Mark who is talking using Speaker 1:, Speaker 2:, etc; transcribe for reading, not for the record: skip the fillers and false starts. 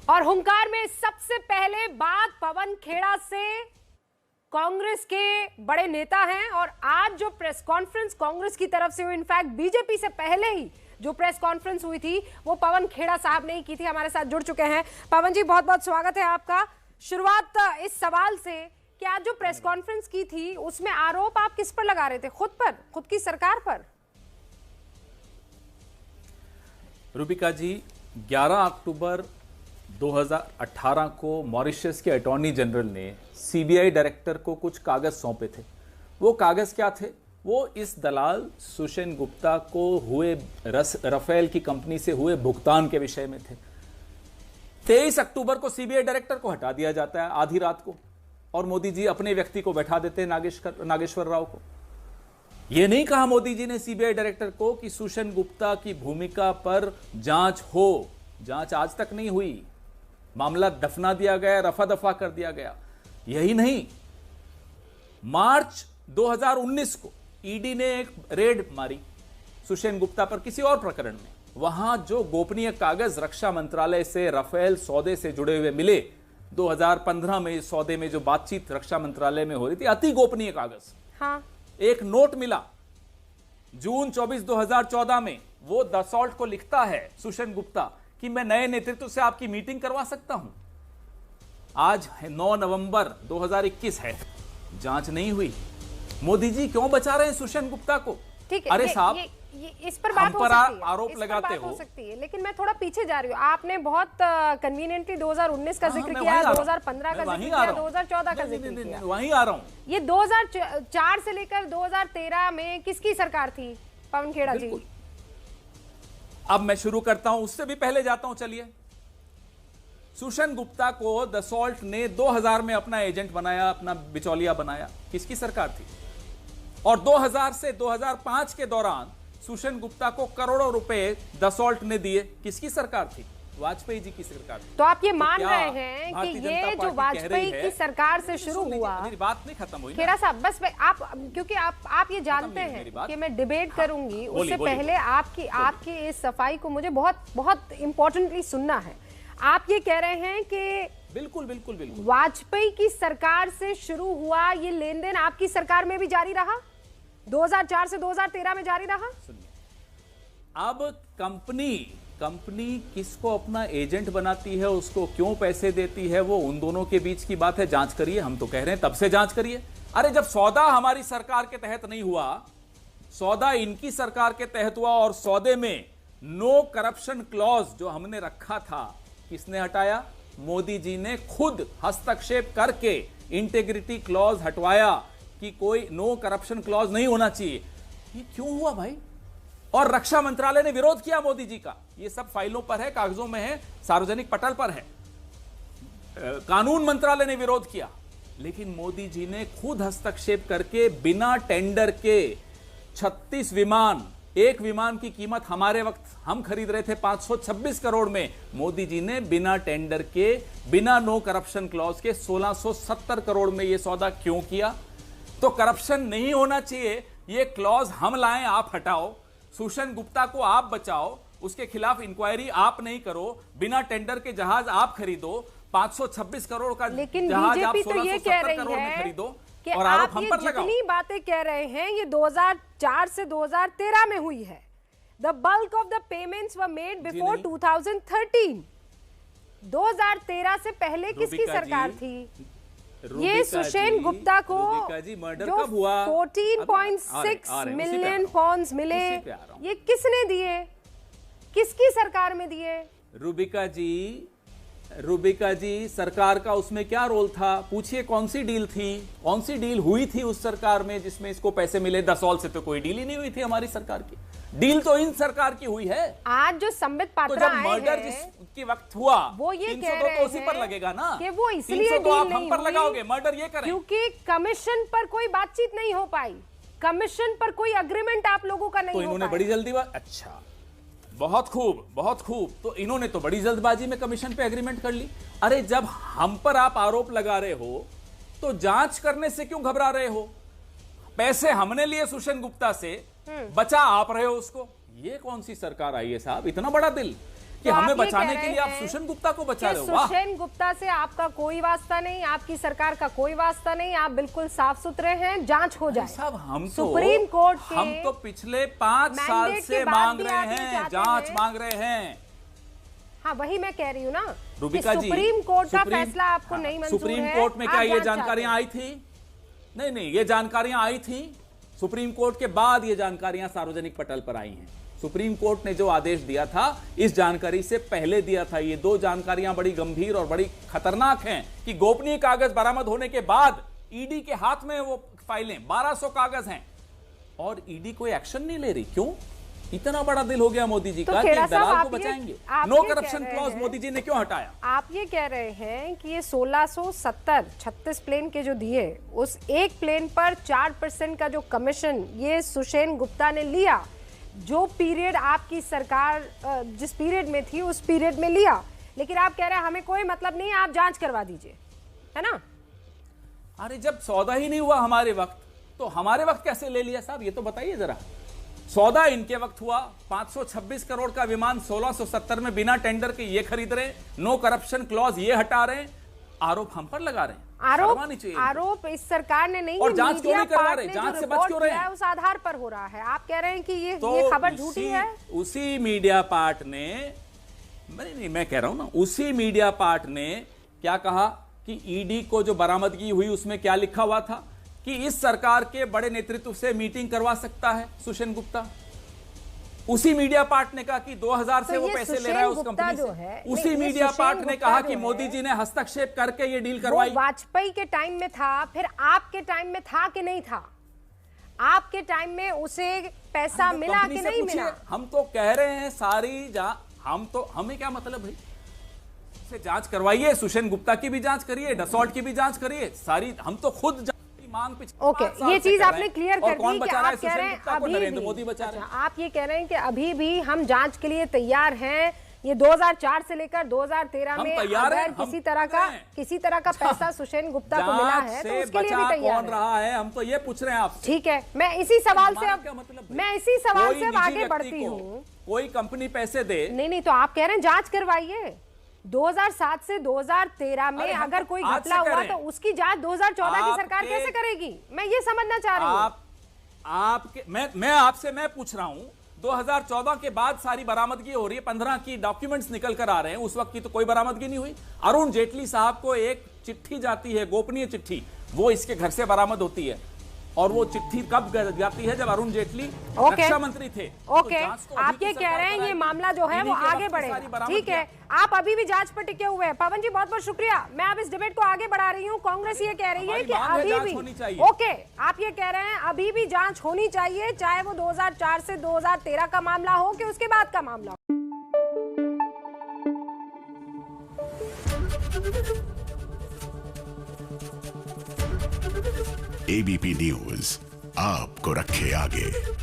Speaker 1: और हुंकार में सबसे पहले बात पवन खेड़ा से, कांग्रेस के बड़े नेता हैं और आज जो प्रेस कॉन्फ्रेंस कांग्रेस की तरफ से हुई, इनफैक्ट बीजेपी से पहले ही जो प्रेस कॉन्फ्रेंस हुई थी वो पवन खेड़ा साहब ने ही की थी। हमारे साथ जुड़ चुके हैं। पवन जी, बहुत बहुत स्वागत है आपका। शुरुआत इस सवाल से कि आज जो प्रेस कॉन्फ्रेंस की थी उसमें आरोप आप किस पर लगा रहे थे? खुद पर, खुद की सरकार पर?
Speaker 2: रूबिका जी, 11 अक्टूबर 2018 को मॉरिशस के अटॉर्नी जनरल ने सीबीआई डायरेक्टर को कुछ कागज सौंपे थे। वो कागज क्या थे? वो इस दलाल सुषेण गुप्ता को हुए राफेल की कंपनी से हुए भुगतान के विषय में थे। 23 अक्टूबर को सीबीआई डायरेक्टर को हटा दिया जाता है आधी रात को, और मोदी जी अपने व्यक्ति को बैठा देते हैं, नागेश्वर राव को। यह नहीं कहा मोदी जी ने सीबीआई डायरेक्टर को कि सुषेण गुप्ता की भूमिका पर जांच हो। जांच आज तक नहीं हुई, मामला दफना दिया गया, रफा दफा कर दिया गया। यही नहीं, मार्च 2019 को ईडी ने एक रेड मारी सुषेण गुप्ता पर किसी और प्रकरण में। वहां जो गोपनीय कागज रक्षा मंत्रालय से राफेल सौदे से जुड़े हुए मिले, 2015 में इस सौदे में जो बातचीत रक्षा मंत्रालय में हो रही थी, अति गोपनीय कागज।
Speaker 1: हाँ।
Speaker 2: एक नोट मिला जून 24, 2014 में। वो दसॉल्ट को लिखता है सुषेण गुप्ता कि मैं नए नेतृत्व से आपकी मीटिंग करवा सकता हूं। आज 9 नवंबर 2021 है, जांच नहीं हुई। मोदी जी क्यों बचा रहे हैं सुषेण गुप्ता को?
Speaker 1: ठीक है,
Speaker 2: अरे साहब,
Speaker 1: इस पर बात हो सकती है,
Speaker 2: आरोप लगाते हो
Speaker 1: सकती है, लेकिन मैं थोड़ा पीछे जा रही हूँ। आपने बहुत कन्वीनियंटली 2019 का जिक्र किया, 2015 का जिक्र किया, 2014 का जिक्र किया।
Speaker 2: वहीं आ रहा हूं।
Speaker 1: ये 2004 से लेकर 2013 में किसकी सरकार थी पवन खेड़ा जी?
Speaker 2: अब मैं शुरू करता हूं, उससे भी पहले जाता हूं। चलिए, सुषेण गुप्ता को दसॉल्ट ने 2000 में अपना एजेंट बनाया, अपना बिचौलिया बनाया। किसकी सरकार थी? और 2000 से 2005 के दौरान सुषेण गुप्ता को करोड़ों रुपए दसॉल्ट ने दिए। किसकी सरकार थी? वाजपेयी जी की सरकार थी।
Speaker 1: तो आप ये मान रहे हैं कि ये जो वाजपेयी की सरकार से शुरू हुआ?
Speaker 2: मेरी बात नहीं खत्म हुई।
Speaker 1: खेड़ा साहब, बस आप, क्योंकि आप ये जानते हैं कि मैं डिबेट करूंगी, उससे पहले आपकी इस सफाई को मुझे बहुत बहुत इंपॉर्टेंटली सुनना है। आप ये कह रहे हैं कि
Speaker 2: बिल्कुल बिल्कुल बिल्कुल
Speaker 1: वाजपेयी की सरकार से शुरू हुआ ये लेन देन आपकी सरकार में भी जारी रहा, 2004 से 2013 में जारी रहा।
Speaker 2: सुनिए, अब कंपनी किसको अपना एजेंट बनाती है, उसको क्यों पैसे देती है, वो उन दोनों के बीच की बात है। जांच करिए, हम तो कह रहे हैं तब से जांच करिए। अरे जब सौदा हमारी सरकार के तहत नहीं हुआ, सौदा इनकी सरकार के तहत हुआ, और सौदे में नो करप्शन क्लॉज जो हमने रखा था, किसने हटाया? मोदी जी ने खुद हस्तक्षेप करके इंटेग्रिटी क्लॉज हटवाया कि कोई नो करप्शन क्लॉज नहीं होना चाहिए। ये क्यों हुआ भाई? और रक्षा मंत्रालय ने विरोध किया मोदी जी का। ये सब फाइलों पर है, कागजों में है, सार्वजनिक पटल पर है। कानून मंत्रालय ने विरोध किया, लेकिन मोदी जी ने खुद हस्तक्षेप करके बिना टेंडर के 36 विमान, एक विमान की कीमत हमारे वक्त हम खरीद रहे थे 526 करोड़ में, मोदी जी ने बिना टेंडर के, बिना नो करप्शन क्लॉज के 1670 करोड़ में यह सौदा क्यों किया? तो करप्शन नहीं होना चाहिए, ये क्लॉज हम लाएं, आप हटाओ। सुषेण गुप्ता को आप बचाओ, उसके खिलाफ इंक्वायरी आप नहीं करो, बिना टेंडर के जहाज आप खरीदो, 526 करोड़ का जहाज आप 1670 करोड़ में खरीदो, और आरोप हम पर लगाओ।
Speaker 1: जितनी बातें कह रहे हैं ये 2004 से 2013 में हुई है। The bulk of the payments were made before 2013। 2013 million किसकी सरकार थी? ये सुषेण गुप्ता को जो 14.6 मिलियन पॉन्ड्स मिले, ये किसने दिए? किसकी सरकार में दिए?
Speaker 2: रूबिका जी, सरकार का उसमें क्या रोल था? पूछिए, कौन सी डील थी, कौन सी डील हुई थी उस सरकार में जिसमें इसको पैसे मिले? दसॉल्ट से तो कोई डील ही नहीं हुई थी हमारी सरकार की। डील तो इन सरकार की हुई है।
Speaker 1: आज जो संबित पात्रा
Speaker 2: तो जब मर्डर जिसके वक्त हुआ,
Speaker 1: वो ये
Speaker 2: 302
Speaker 1: कह रहे
Speaker 2: तो उसी पर लगेगा ना,
Speaker 1: कि वो इसलिए
Speaker 2: तो आप हम पर लगाओगे, मर्डर ये करें,
Speaker 1: क्योंकि कमीशन पर कोई बातचीत नहीं हो पाई, कमीशन पर कोई अग्रीमेंट आप लोगों का नहीं
Speaker 2: तो इन्होंने बड़ी जल्दी अच्छा, बहुत खूब बहुत खूब। तो इन्होंने तो बड़ी जल्दबाजी में कमीशन पे एग्रीमेंट कर ली। अरे जब हम पर आप आरोप लगा रहे हो तो जांच करने से क्यों घबरा रहे हो? पैसे हमने लिए सुषेण गुप्ता से, बचा आप रहे हो उसको। ये कौन सी सरकार आई है साहब? इतना बड़ा दिल। कि
Speaker 1: तो
Speaker 2: हमें
Speaker 1: आप ये
Speaker 2: बचाने
Speaker 1: कह
Speaker 2: के लिए
Speaker 1: रहे
Speaker 2: आप
Speaker 1: हैं
Speaker 2: सुषेण गुप्ता को बचा
Speaker 1: कि
Speaker 2: रहे हो। वाह,
Speaker 1: सुषेण गुप्ता से आपका कोई वास्ता नहीं, आपकी सरकार का कोई वास्ता नहीं, आप बिल्कुल साफ सुथरे हैं, जांच हो जाए।
Speaker 2: साहब हम
Speaker 1: सुप्रीम कोर्ट के
Speaker 2: हम तो पिछले 5 साल
Speaker 1: मैंडेट
Speaker 2: से
Speaker 1: के बाद
Speaker 2: मांग
Speaker 1: भी
Speaker 2: रहे
Speaker 1: आप ये
Speaker 2: हैं,
Speaker 1: चाहते
Speaker 2: जांच
Speaker 1: हैं।
Speaker 2: मांग रहे हैं।
Speaker 1: हाँ, वही मैं कह रही हूँ ना,
Speaker 2: रूबिका जी,
Speaker 1: सुप्रीम कोर्ट का
Speaker 2: सुप्रीम-
Speaker 1: फैसला आपको
Speaker 2: हाँ,
Speaker 1: नहीं मंजूर
Speaker 2: सुप्रीम
Speaker 1: है,
Speaker 2: कोर्ट में
Speaker 1: आप
Speaker 2: क्या ये
Speaker 1: जांच
Speaker 2: जानकारियां आई थी? नहीं, ये जानकारियां आई थी सुप्रीम कोर्ट के बाद, ये जानकारियां सार्वजनिक पटल पर आई हैं। सुप्रीम कोर्ट ने जो आदेश दिया था इस जानकारी से पहले दिया था। ये दो जानकारियां बड़ी गंभीर और बड़ी खतरनाक हैं कि गोपनीय कागज बरामद होने के बाद ईडी के हाथ में वो फाइलें 1200 कागज हैं और ईडी कोई एक्शन नहीं ले रही। क्यों? इतना बड़ा दिल हो गया मोदी जी
Speaker 1: तो
Speaker 2: का कि
Speaker 1: खेड़ा साहब,
Speaker 2: दलाल
Speaker 1: आप
Speaker 2: को
Speaker 1: ये-
Speaker 2: बचाएंगे।
Speaker 1: आप
Speaker 2: नो
Speaker 1: ये कह
Speaker 2: करप्शन
Speaker 1: रहे
Speaker 2: क्लॉज
Speaker 1: हैं-
Speaker 2: मोदी जी ने क्यों हटाया?
Speaker 1: आप ये कह रहे हैं कि ये 1670 36 प्लेन के जो दिए, उस एक प्लेन पर 4% का जो कमीशन ये सुषेण गुप्ता ने लिया, जो पीरियड आपकी सरकार जिस पीरियड में थी उस पीरियड में लिया, लेकिन आप कह रहे हैं हमें कोई मतलब नहीं, आप जांच करवा दीजिए, है ना?
Speaker 2: अरे जब सौदा ही नहीं हुआ हमारे वक्त, तो हमारे वक्त कैसे ले लिया साहब, ये तो बताइए जरा। सौदा इनके वक्त हुआ, 526 करोड़ का विमान 1670 में बिना टेंडर के ये खरीद रहे, नो करप्शन क्लॉज ये हटा रहे, आरोप हम पर लगा रहे हैं। शर्मा नहीं चाहिए।
Speaker 1: आरोप इस सरकार ने नहीं,
Speaker 2: और
Speaker 1: ये
Speaker 2: जांच क्यों
Speaker 1: मीडिया
Speaker 2: नहीं करवा
Speaker 1: पार्ट
Speaker 2: रहे?
Speaker 1: ने
Speaker 2: जांच
Speaker 1: जो
Speaker 2: से बच
Speaker 1: रिपोर्ट
Speaker 2: क्यों रहे
Speaker 1: किया
Speaker 2: हैं?
Speaker 1: है, उस आधार पर हो रहा है। आप कह रहे हैं कि ये खबर झूठी है।
Speaker 2: उसी मीडिया पार्ट ने, नहीं मैं कह रहा हूं ना, उसी मीडिया पार्ट ने क्या कहा कि ईडी को जो बरामदगी हुई उसमें क्या लिखा हुआ था कि इस सरकार के बड़े नेतृत्व से मीटिंग करवा सकता है सुषेण गुप्ता। उसी मीडिया पार्ट ने कहा कि 2000 से
Speaker 1: तो
Speaker 2: वो
Speaker 1: ये
Speaker 2: पैसे ले
Speaker 1: सुषेण
Speaker 2: रहा है उस
Speaker 1: गुप्ता
Speaker 2: कंपनी
Speaker 1: जो
Speaker 2: से।
Speaker 1: है,
Speaker 2: उसी
Speaker 1: नहीं, ये
Speaker 2: मीडिया
Speaker 1: सुषेण
Speaker 2: पार्ट ने
Speaker 1: गुप्ता
Speaker 2: कहा
Speaker 1: जो
Speaker 2: कि
Speaker 1: है,
Speaker 2: मोदी जी ने हस्तक्षेप करके ये डील
Speaker 1: वो
Speaker 2: करवाई।
Speaker 1: वाजपेयी के टाइम में था, फिर आपके टाइम में था कि नहीं था? आपके टाइम में उसे पैसा
Speaker 2: हम तो
Speaker 1: मिला
Speaker 2: कंपनी
Speaker 1: कि
Speaker 2: से
Speaker 1: नहीं
Speaker 2: पूछिए।
Speaker 1: मिला?
Speaker 2: हम तो कह रहे हैं सारी हमें क्या मतलब भाई, से जांच करवाइए, सुषेण गुप्ता की भी जांच करिए, डसॉल्ट की भी जांच करिए, सारी हम तो खुद जांच की मांग पिछले
Speaker 1: ओके,
Speaker 2: 5 साल
Speaker 1: ये
Speaker 2: से
Speaker 1: चीज
Speaker 2: कर रहे
Speaker 1: आपने
Speaker 2: हैं।
Speaker 1: क्लियर
Speaker 2: और
Speaker 1: कर
Speaker 2: कौन
Speaker 1: दी कि
Speaker 2: बचा रहा है?
Speaker 1: आप कह रहे
Speaker 2: सुषेण
Speaker 1: हैं
Speaker 2: गुप्ता को
Speaker 1: अभी
Speaker 2: नरेंद्र
Speaker 1: भी,
Speaker 2: मोदी बचा रहे हैं।
Speaker 1: अच्छा, आप ये कह रहे हैं कि अभी भी हम जांच के लिए तैयार हैं। ये 2004 से लेकर 2013
Speaker 2: हम
Speaker 1: में
Speaker 2: तैयार हैं,
Speaker 1: अगर
Speaker 2: हम
Speaker 1: किसी तरह का पैसा सुषेण गुप्ता को मिला
Speaker 2: जांच
Speaker 1: है तो
Speaker 2: से
Speaker 1: उसके लिए भी
Speaker 2: बचा
Speaker 1: तैयार
Speaker 2: कौन
Speaker 1: है।
Speaker 2: रहा है, हम तो ये पूछ रहे हैं आपसे।
Speaker 1: ठीक है, मैं इसी सवाल से
Speaker 2: हमारा क्या मतलब भाई?
Speaker 1: मैं इसी सवाल
Speaker 2: कोई
Speaker 1: से अब
Speaker 2: निजी
Speaker 1: आगे
Speaker 2: व्यक्ति
Speaker 1: बढ़ती
Speaker 2: को
Speaker 1: हूँ।
Speaker 2: कोई कंपनी पैसे दे,
Speaker 1: नहीं, तो आप कह रहे हैं जांच करवाइए। 2007 से 2013 में
Speaker 2: अरे हम
Speaker 1: अगर
Speaker 2: तो
Speaker 1: कोई
Speaker 2: आज
Speaker 1: घपला
Speaker 2: से कह
Speaker 1: हुआ
Speaker 2: रहे
Speaker 1: तो
Speaker 2: हैं।
Speaker 1: उसकी जांच 2014 की सरकार
Speaker 2: आपके-
Speaker 1: कैसे करेगी? मैं ये समझना चाह रही हूँ।
Speaker 2: आपके मैं पूछ रहा हूं, 2014 के बाद सारी बरामदगी हो रही है, 15 की डॉक्यूमेंट्स निकल कर आ रहे हैं, उस वक्त की तो कोई बरामदगी नहीं हुई। अरुण जेटली साहब को एक चिट्ठी जाती है, गोपनीय चिट्ठी, वो इसके घर से बरामद होती है। और वो चिट्ठी कब जाती है? जब अरुण जेटली रक्षा मंत्री थे।
Speaker 1: ओके, आप ये कह रहे हैं ये मामला जो है वो आगे बढ़ेगा। ठीक है, आप अभी भी जांच पर टिके हुए हैं। पवन जी बहुत बहुत शुक्रिया। मैं अब इस डिबेट को आगे बढ़ा रही हूँ। कांग्रेस ये कह रही है कि अभी भी, ओके, आप ये कह रहे हैं अभी भी जांच होनी चाहिए, चाहे वो 2004 से 2013 का मामला हो कि उसके बाद का मामला हो।
Speaker 3: एबीपी न्यूज आपको रखे आगे।